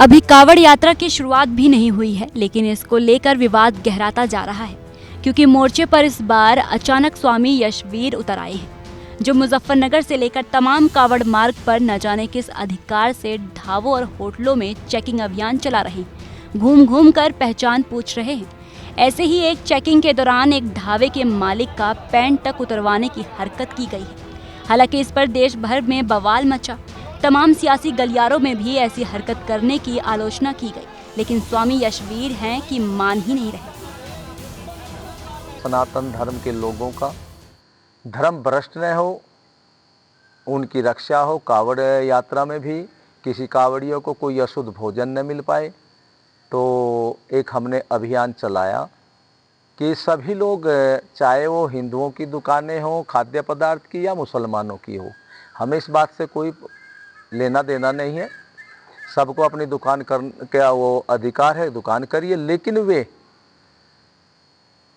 अभी कावड़ यात्रा की शुरुआत भी नहीं हुई है, लेकिन इसको लेकर विवाद गहराता जा रहा है, क्योंकि मोर्चे पर इस बार अचानक स्वामी यशवीर उतर आए हैं, जो मुजफ्फरनगर से लेकर तमाम कावड़ मार्ग पर न जाने किस अधिकार से ढाबों और होटलों में चेकिंग अभियान चला रहे हैं, घूम घूम कर पहचान पूछ रहे हैं। ऐसे ही एक चेकिंग के दौरान एक ढाबे के मालिक का पैंट तक उतरवाने की हरकत की गई है। हालांकि इस पर देश भर में बवाल मचा, तमाम सियासी गलियारों में भी ऐसी हरकत करने की आलोचना की गई, लेकिन स्वामी यशवीर हैं कि मान ही नहीं रहे। सनातन धर्म के लोगों का धर्म भ्रष्ट न हो, उनकी रक्षा हो। कावड़ यात्रा में भी किसी कावड़ियों को कोई अशुद्ध भोजन न मिल पाए, तो एक हमने अभियान चलाया कि सभी लोग, चाहे वो हिंदुओं की दुकानें हों खाद्य पदार्थ की या मुसलमानों की हो, हमें इस बात से कोई लेना देना नहीं है। सबको अपनी दुकान का वो अधिकार है, दुकान करिए, लेकिन वे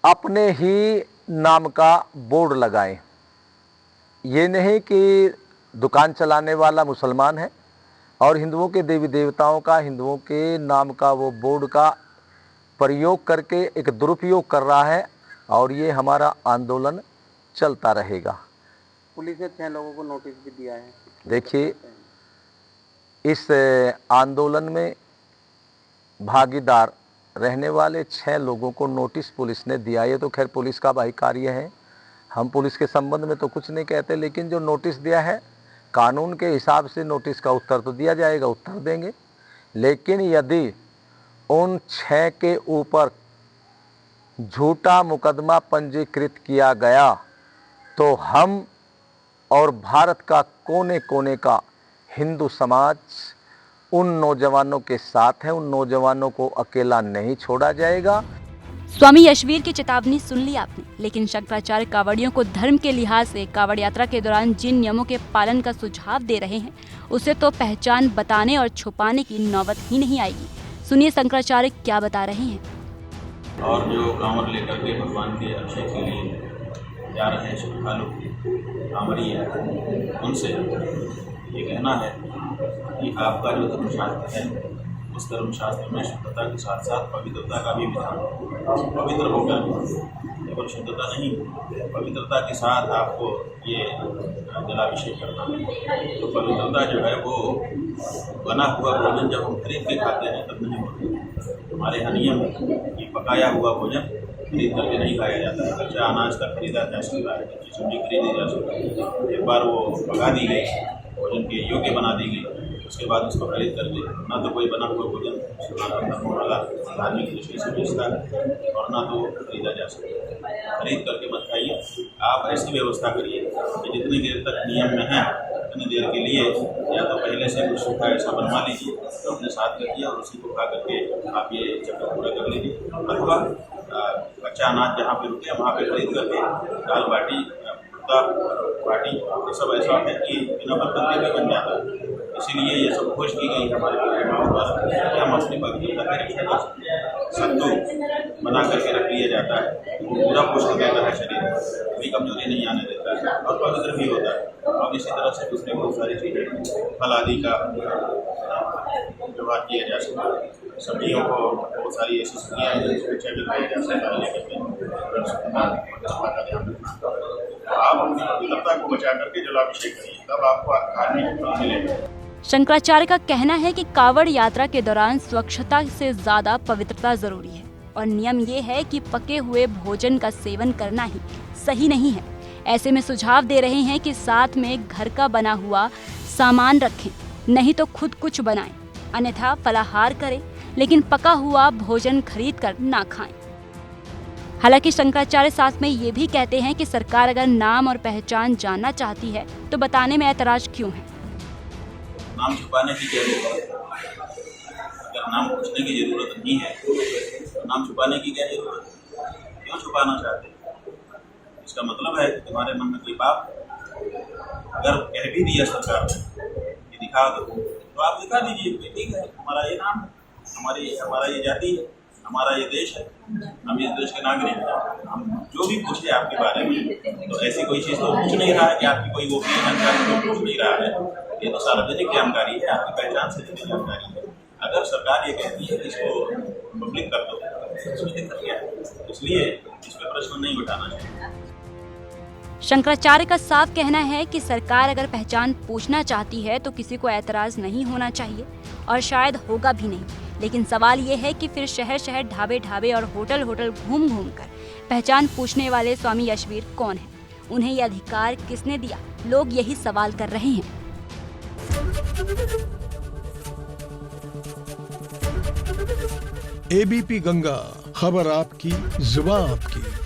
अपने ही नाम का बोर्ड लगाएं। ये नहीं कि दुकान चलाने वाला मुसलमान है और हिंदुओं के देवी देवताओं का, हिंदुओं के नाम का वो बोर्ड का प्रयोग करके एक दुरुपयोग कर रहा है, और ये हमारा आंदोलन चलता रहेगा। पुलिस ने 6 लोगों को नोटिस भी दिया है। देखिए, इस आंदोलन में भागीदार रहने वाले 6 लोगों को नोटिस पुलिस ने दिया। ये तो खैर पुलिस का भाई कार्य है, हम पुलिस के संबंध में तो कुछ नहीं कहते, लेकिन जो नोटिस दिया है कानून के हिसाब से नोटिस का उत्तर तो दिया जाएगा, उत्तर देंगे। लेकिन यदि उन 6 के ऊपर झूठा मुकदमा पंजीकृत किया गया तो हम और भारत का कोने कोने का हिंदू समाज उन नौजवानों के साथ है, उन नौजवानों को अकेला नहीं छोड़ा जाएगा। स्वामी यशवीर की चेतावनी सुन ली आपने, लेकिन शंकराचार्य कावड़ियों को धर्म के लिहाज से कावड़ यात्रा के दौरान जिन नियमों के पालन का सुझाव दे रहे हैं, उसे तो पहचान बताने और छुपाने की नौबत ही नहीं आएगी। सुनिए शंकराचार्य क्या बता रहे हैं। और जो कांवर लेकर के भगवान के अभिषेक के लिए जा रहे हैं श्रद्धालु कांवरी है, उनसे ये कहना है कि आपका जो धर्मशास्त्र है, उस धर्मशास्त्र में शुद्धता के साथ साथ पवित्रता का भी विधान, पवित्र होकर केवल शुद्धता नहीं, पवित्रता के साथ आपको ये जलाभिषेक करना है। तो पवित्रता जो है वो बना हुआ भोजन जब हम खरीद के खाते हैं तब नहीं होता। हमारे यहाँ नियम है कि पकाया हुआ भोजन खरीद करके नहीं खाया जाता है। कच्चा अनाज का खरीदा जा सकता है, कच्ची सब्जी खरीदी जा सकती है। एक बार वो पका दी गई, भोजन के योग्य बना दी गई, उसके बाद उसको खरीद करके ना तो कोई बना हुआ भोजन सनातन धर्म वाला धार्मिक दृष्टि से बेचता है और ना तो खरीदा जा सकता है। खरीद करके मत खाइए। आप ऐसी व्यवस्था करिए कि जितनी देर तक नियम में है उतनी देर के लिए या तो पहले से कुछ सूखा ऐसा बनवा लीजिए तो अपने साथ रखिए और उसी को खा करके आप ये चक्कर पूरा कर लीजिए। अथवा कच्चा अनाज जहाँ पे रुके वहाँ पे खरीद करके दाल बाटी, बाटी, ये सब ऐसा है कि बिना बर्तन के भी बन जाता है। इसीलिए ये सब खोज की गई हमारे परिवारों द्वारा कि हम अपनी पवित्रता की रक्षा कर सकते हैं। सत्तू बना करके रख लिया जाता है, वो पूरा पोषण देता है शरीर, कभी कमजोरी नहीं आने देता है और पवित्र भी होता है। और इसी तरह से दूसरी बहुत सारी चीज़ें, फल आदि का व्यवहार किया जा सकता है। सब्जियों को बहुत सारी ऐसी सब्जियाँ हैं जिसको चेक लगाया जा सकता है, लेकिन आप अपनी पवित्रता को बचा करके जलाभिषेक करिए, तब आपको धार्मिक फल मिलेगा। शंकराचार्य का कहना है कि कावड़ यात्रा के दौरान स्वच्छता से ज्यादा पवित्रता जरूरी है और नियम ये है कि पके हुए भोजन का सेवन करना ही सही नहीं है। ऐसे में सुझाव दे रहे हैं कि साथ में घर का बना हुआ सामान रखें, नहीं तो खुद कुछ बनाएं, अन्यथा फलाहार करें, लेकिन पका हुआ भोजन खरीद कर ना खाएं। हालांकि शंकराचार्य साथ में ये भी कहते हैं कि सरकार अगर नाम और पहचान जानना चाहती है तो बताने में ऐतराज क्यों है। नाम छुपाने की क्या जरूरत है? अगर नाम पूछने की जरूरत नहीं है तो नाम छुपाने की क्या जरूरत है? क्यों छुपाना चाहते हैं? इसका मतलब है कि तुम्हारे मन में कोई पाप। अगर कह भी दिया सरकार ने कि दिखा दो तो आप दिखा दीजिए, ठीक है, हमारा ये नाम है, हमारा ये जाति है, हमारा ये देश है, हम इस देश के नागरिक हैं। हम जो भी पूछे आपके बारे में तो ऐसी कोई चीज़ तो पूछ नहीं रहा है कि आपकी कोई गोपनीय जानकारी तो पूछ नहीं रहा है। ये तो सार्वजनिक जानकारी है, आपकी पहचान से जुड़ी जानकारी है। अगर सरकार ये कहती है कि इसको पब्लिक कर दो, इसमें दिक्कत क्या है? इसलिए इस पे प्रश्न नहीं उठाना चाहिए। शंकराचार्य का साफ कहना है कि सरकार अगर पहचान पूछना चाहती है तो किसी को ऐतराज नहीं होना चाहिए और शायद होगा भी नहीं। लेकिन सवाल ये है कि फिर शहर शहर, ढाबे ढाबे और होटल होटल घूम घूम कर पहचान पूछने वाले स्वामी यशवीर कौन है? उन्हें ये अधिकार किसने दिया? लोग यही सवाल कर रहे हैं। एबीपी गंगा, खबर आपकी, जुबान आपकी।